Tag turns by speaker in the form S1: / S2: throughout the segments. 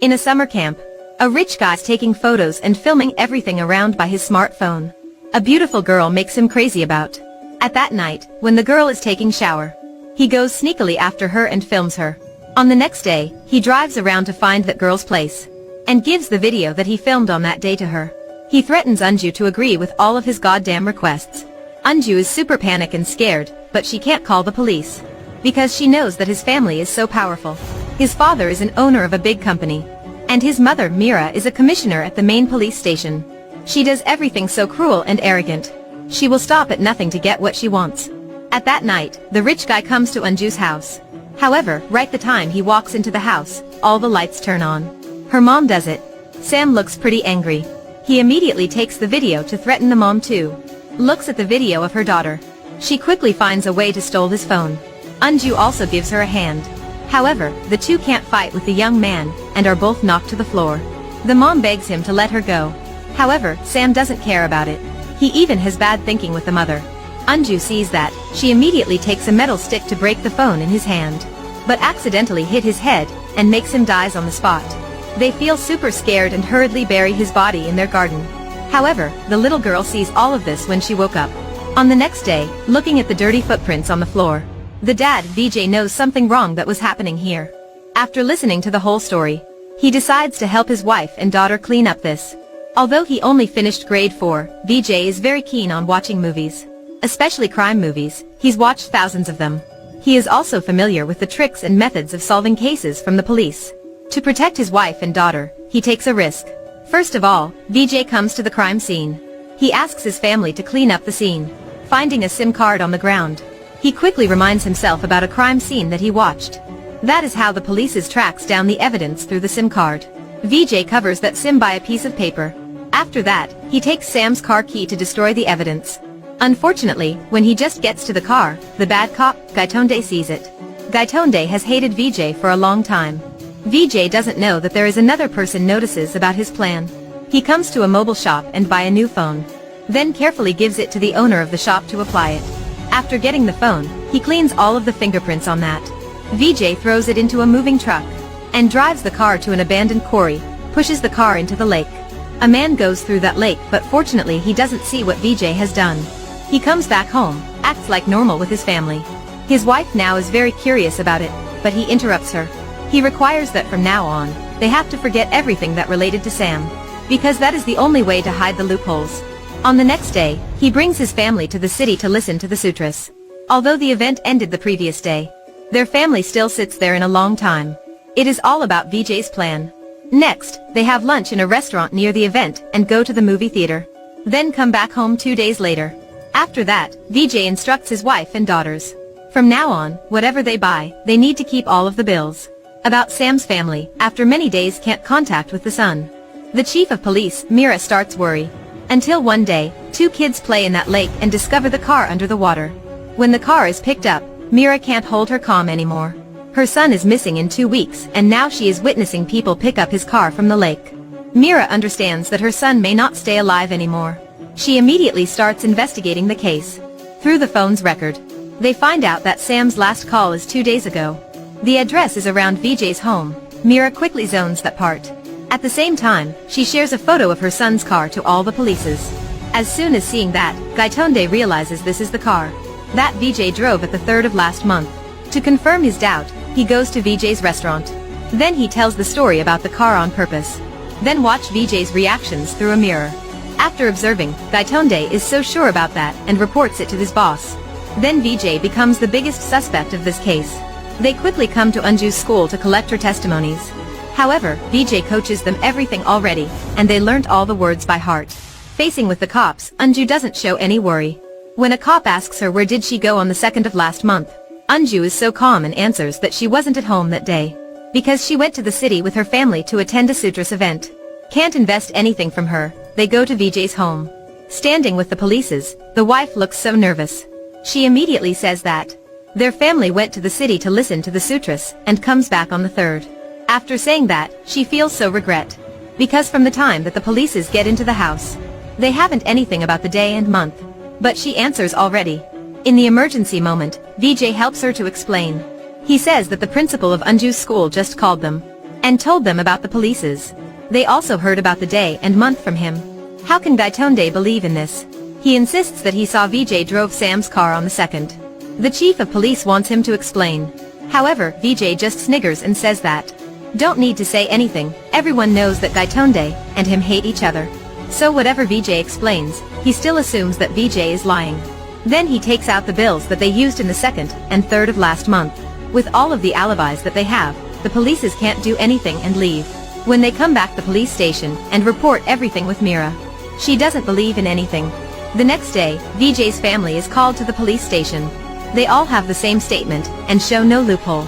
S1: In a summer camp, a rich guy's taking photos and filming everything around by his smartphone. A beautiful girl makes him crazy about. At that night, when the girl is taking shower, he goes sneakily after her and films her. On the next day, he drives around to find that girl's place, and gives the video that he filmed on that day to her. He threatens Anju to agree with all of his goddamn requests. Anju is super panicked and scared, but she can't call the police, because she knows that his family is so powerful. His father is an owner of a big company, and his mother, Mira, is a commissioner at the main police station. She does everything so cruel and arrogant. She will stop at nothing to get what she wants. At that night, the rich guy comes to Anju's house. However, right the time he walks into the house, all the lights turn on. Her mom does it. Sam looks pretty angry. He immediately takes the video to threaten the mom too. Looks at the video of her daughter. She quickly finds a way to steal his phone. Anju also gives her a hand. However, the two can't fight with the young man, and are both knocked to the floor. The mom begs him to let her go. However, Sam doesn't care about it. He even has bad thinking with the mother. Anju sees that. She immediately takes a metal stick to break the phone in his hand, but accidentally hit his head, and makes him dies on the spot. They feel super scared and hurriedly bury his body in their garden. However, the little girl sees all of this when she woke up. On the next day, looking at the dirty footprints on the floor, the dad, Vijay, knows something wrong that was happening here. After listening to the whole story, he decides to help his wife and daughter clean up this. Although he only finished grade 4, Vijay is very keen on watching movies, especially crime movies. He's watched thousands of them. He is also familiar with the tricks and methods of solving cases from the police. To protect his wife and daughter, he takes a risk. First of all, Vijay comes to the crime scene. He asks his family to clean up the scene. Finding a SIM card on the ground, he quickly reminds himself about a crime scene that he watched. That is how the police tracks down the evidence through the SIM card. Vijay covers that SIM by a piece of paper. After that, he takes Sam's car key to destroy the evidence. Unfortunately, when he just gets to the car, the bad cop, Gaitonde, sees it. Gaitonde has hated Vijay for a long time. Vijay doesn't know that there is another person notices about his plan. He comes to a mobile shop and buy a new phone, then carefully gives it to the owner of the shop to apply it. After getting the phone, he cleans all of the fingerprints on that. Vijay throws it into a moving truck, and drives the car to an abandoned quarry, pushes the car into the lake. A man goes through that lake, but fortunately he doesn't see what Vijay has done. He comes back home, acts like normal with his family. His wife now is very curious about it, but he interrupts her. He requires that from now on, they have to forget everything that related to Sam, because that is the only way to hide the loopholes. On the next day, he brings his family to the city to listen to the sutras. Although the event ended the previous day, their family still sits there in a long time. It is all about Vijay's plan. Next, they have lunch in a restaurant near the event and go to the movie theater. Then come back home 2 days later. After that, Vijay instructs his wife and daughters. From now on, whatever they buy, they need to keep all of the bills. About Sam's family, after many days can't contact with the son. The chief of police, Mira, starts worry. Until one day, 2 kids play in that lake and discover the car under the water. When the car is picked up, Mira can't hold her calm anymore. Her son is missing in 2 weeks, and now she is witnessing people pick up his car from the lake. Mira understands that her son may not stay alive anymore. She immediately starts investigating the case. Through the phone's record, they find out that Sam's last call is 2 days ago. The address is around Vijay's home. Mira quickly zones that part. At the same time, she shares a photo of her son's car to all the polices. As soon as seeing that, Gaitonde realizes this is the car that Vijay drove at the 3rd of last month. To confirm his doubt, he goes to Vijay's restaurant. Then he tells the story about the car on purpose. Then watch Vijay's reactions through a mirror. After observing, Gaitonde is so sure about that and reports it to his boss. Then Vijay becomes the biggest suspect of this case. They quickly come to Anju's school to collect her testimonies. However, Vijay coaches them everything already, and they learnt all the words by heart. Facing with the cops, Anju doesn't show any worry. When a cop asks her where did she go on the 2nd of last month, Anju is so calm and answers that she wasn't at home that day, because she went to the city with her family to attend a Sutras event. Can't invest anything from her, they go to Vijay's home. Standing with the polices, the wife looks so nervous. She immediately says that their family went to the city to listen to the sutras, and comes back on the 3rd. After saying that, she feels so regret. Because from the time that the polices get into the house, they haven't anything about the day and month. But she answers already. In the emergency moment, Vijay helps her to explain. He says that the principal of Anju's school just called them. and told them about the police's. They also heard about the day and month from him. How can Gaitonde believe in this? He insists that he saw Vijay drove Sam's car on the 2nd. The chief of police wants him to explain. However, Vijay just sniggers and says that don't need to say anything, everyone knows that Gaitonde and him hate each other. So whatever Vijay explains, he still assumes that Vijay is lying. Then he takes out the bills that they used in the 2nd and 3rd of last month. With all of the alibis that they have, the polices can't do anything and leave. When they come back the police station and report everything with Mira, she doesn't believe in anything. The next day, Vijay's family is called to the police station. They all have the same statement and show no loophole.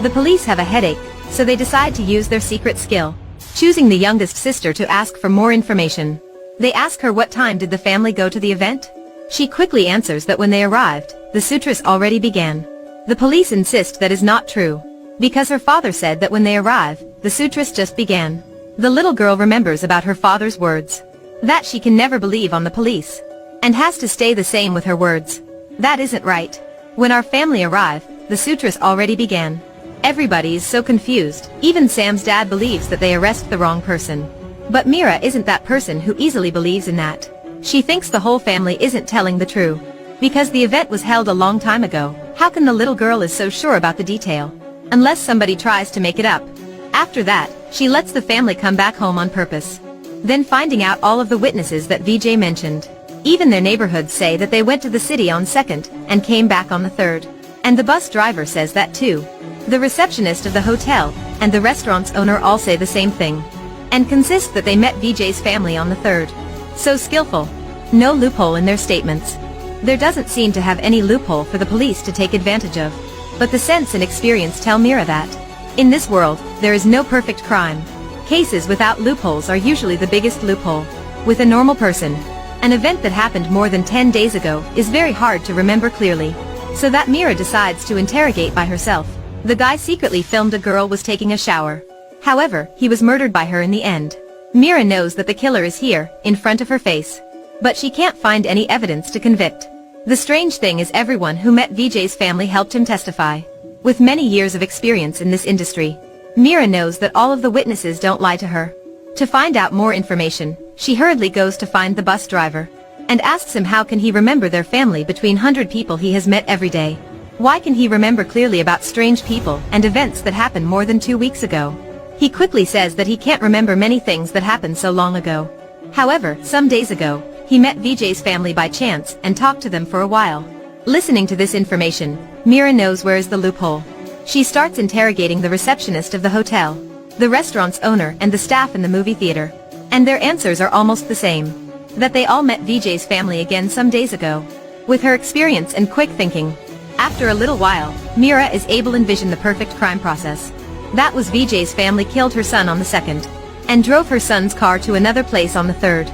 S1: The police have a headache, so they decide to use their secret skill, choosing the youngest sister to ask for more information. They ask her what time did the family go to the event? She quickly answers that when they arrived, the sutras already began. The police insist that is not true, because her father said that when they arrive, the sutras just began. The little girl remembers about her father's words, that she can never believe on the police, and has to stay the same with her words. That isn't right. When our family arrive, the sutras already began. Everybody is so confused, even Sam's dad believes that they arrest the wrong person. But Mira isn't that person who easily believes in that. She thinks the whole family isn't telling the truth. Because the event was held a long time ago, how can the little girl is so sure about the detail? Unless somebody tries to make it up. After that, she lets the family come back home on purpose. Then finding out all of the witnesses that Vijay mentioned. Even their neighborhoods say that they went to the city on 2nd and came back on the 3rd. And the bus driver says that too. The receptionist of the hotel and the restaurant's owner all say the same thing. And consist that they met Vijay's family on the 3rd. So skillful. No loophole in their statements. There doesn't seem to have any loophole for the police to take advantage of. But the sense and experience tell Mira that in this world, there is no perfect crime. Cases without loopholes are usually the biggest loophole. With a normal person, an event that happened more than 10 days ago is very hard to remember clearly. So that Mira decides to interrogate by herself. The guy secretly filmed a girl was taking a shower. However, he was murdered by her in the end. Mira knows that the killer is here, in front of her face. But she can't find any evidence to convict. The strange thing is everyone who met Vijay's family helped him testify. With many years of experience in this industry, Mira knows that all of the witnesses don't lie to her. To find out more information, she hurriedly goes to find the bus driver, and asks him how can he remember their family between 100 people he has met every day. Why can he remember clearly about strange people and events that happened more than 2 weeks ago? He quickly says that he can't remember many things that happened so long ago. However, some days ago, he met Vijay's family by chance and talked to them for a while. Listening to this information, Mira knows where is the loophole. She starts interrogating the receptionist of the hotel, the restaurant's owner and the staff in the movie theater. And their answers are almost the same. That they all met Vijay's family again some days ago. With her experience and quick thinking, after a little while, Mira is able to envision the perfect crime process. That was Vijay's family killed her son on the 2nd, and drove her son's car to another place on the 3rd.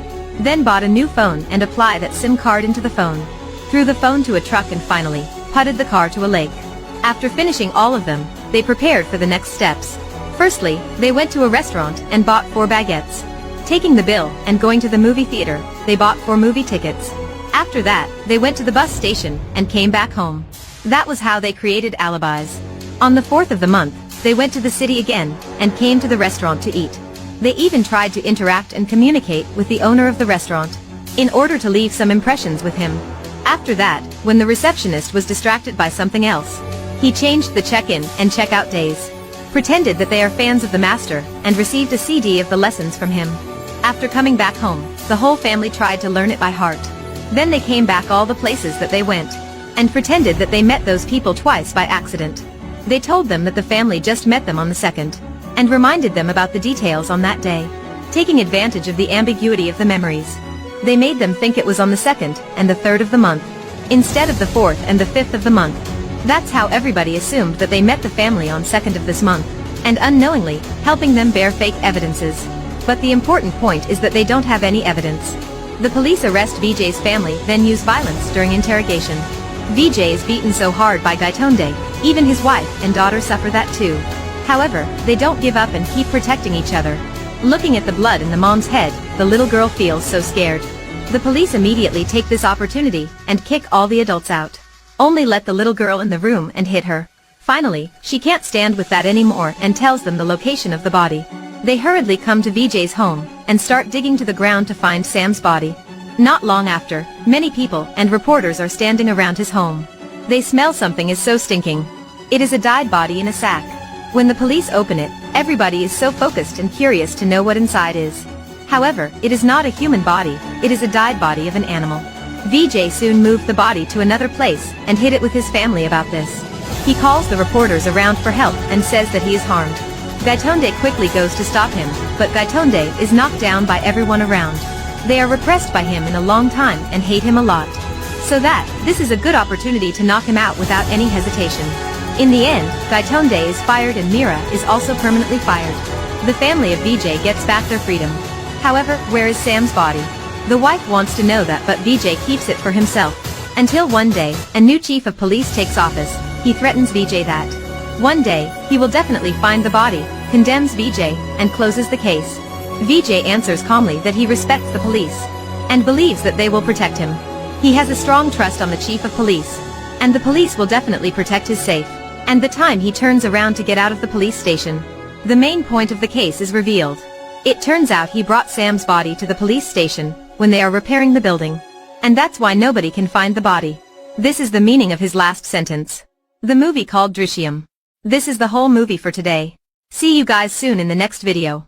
S1: Then bought a new phone and applied that SIM card into the phone. Threw the phone to a truck and finally, putted the car to a lake. After finishing all of them, they prepared for the next steps. Firstly, they went to a restaurant and bought 4 baguettes. Taking the bill and going to the movie theater, they bought 4 movie tickets. After that, they went to the bus station and came back home. That was how they created alibis. On the 4th of the month, they went to the city again and came to the restaurant to eat. They even tried to interact and communicate with the owner of the restaurant, in order to leave some impressions with him. After that, when the receptionist was distracted by something else, he changed the check-in and check-out days, pretended that they are fans of the master, and received a CD of the lessons from him. After coming back home, the whole family tried to learn it by heart. Then they came back all the places that they went, and pretended that they met those people twice by accident. They told them that the family just met them on the 2nd, and reminded them about the details on that day, taking advantage of the ambiguity of the memories. They made them think it was on the 2nd and the 3rd of the month, instead of the 4th and the 5th of the month. That's how everybody assumed that they met the family on 2nd of this month, and unknowingly, helping them bear fake evidences. But the important point is that they don't have any evidence. The police arrest Vijay's family, then use violence during interrogation. Vijay is beaten so hard by Gaitonde, even his wife and daughter suffer that too. However, they don't give up and keep protecting each other. Looking at the blood in the mom's head, the little girl feels so scared. The police immediately take this opportunity and kick all the adults out. Only let the little girl in the room and hit her. Finally, she can't stand with that anymore and tells them the location of the body. They hurriedly come to Vijay's home and start digging to the ground to find Sam's body. Not long after, many people and reporters are standing around his home. They smell something is so stinking. It is a dead body in a sack. When the police open it, everybody is so focused and curious to know what inside is. However, it is not a human body, it is a dead body of an animal. Vijay soon moved the body to another place and hid it with his family about this. He calls the reporters around for help and says that he is harmed. Gaitonde quickly goes to stop him, but Gaitonde is knocked down by everyone around. They are repressed by him in a long time and hate him a lot. So that, this is a good opportunity to knock him out without any hesitation. In the end, Gaitonde is fired and Mira is also permanently fired. The family of Vijay gets back their freedom. However, where is Sam's body? The wife wants to know that, but Vijay keeps it for himself. Until one day, a new chief of police takes office. He threatens Vijay that one day, he will definitely find the body, condemns Vijay, and closes the case. Vijay answers calmly that he respects the police and believes that they will protect him. He has a strong trust on the chief of police, and the police will definitely protect his safe. And the time he turns around to get out of the police station, the main point of the case is revealed. It turns out he brought Sam's body to the police station when they are repairing the building. And that's why nobody can find the body. This is the meaning of his last sentence. The movie called Drishyam. This is the whole movie for today. See you guys soon in the next video.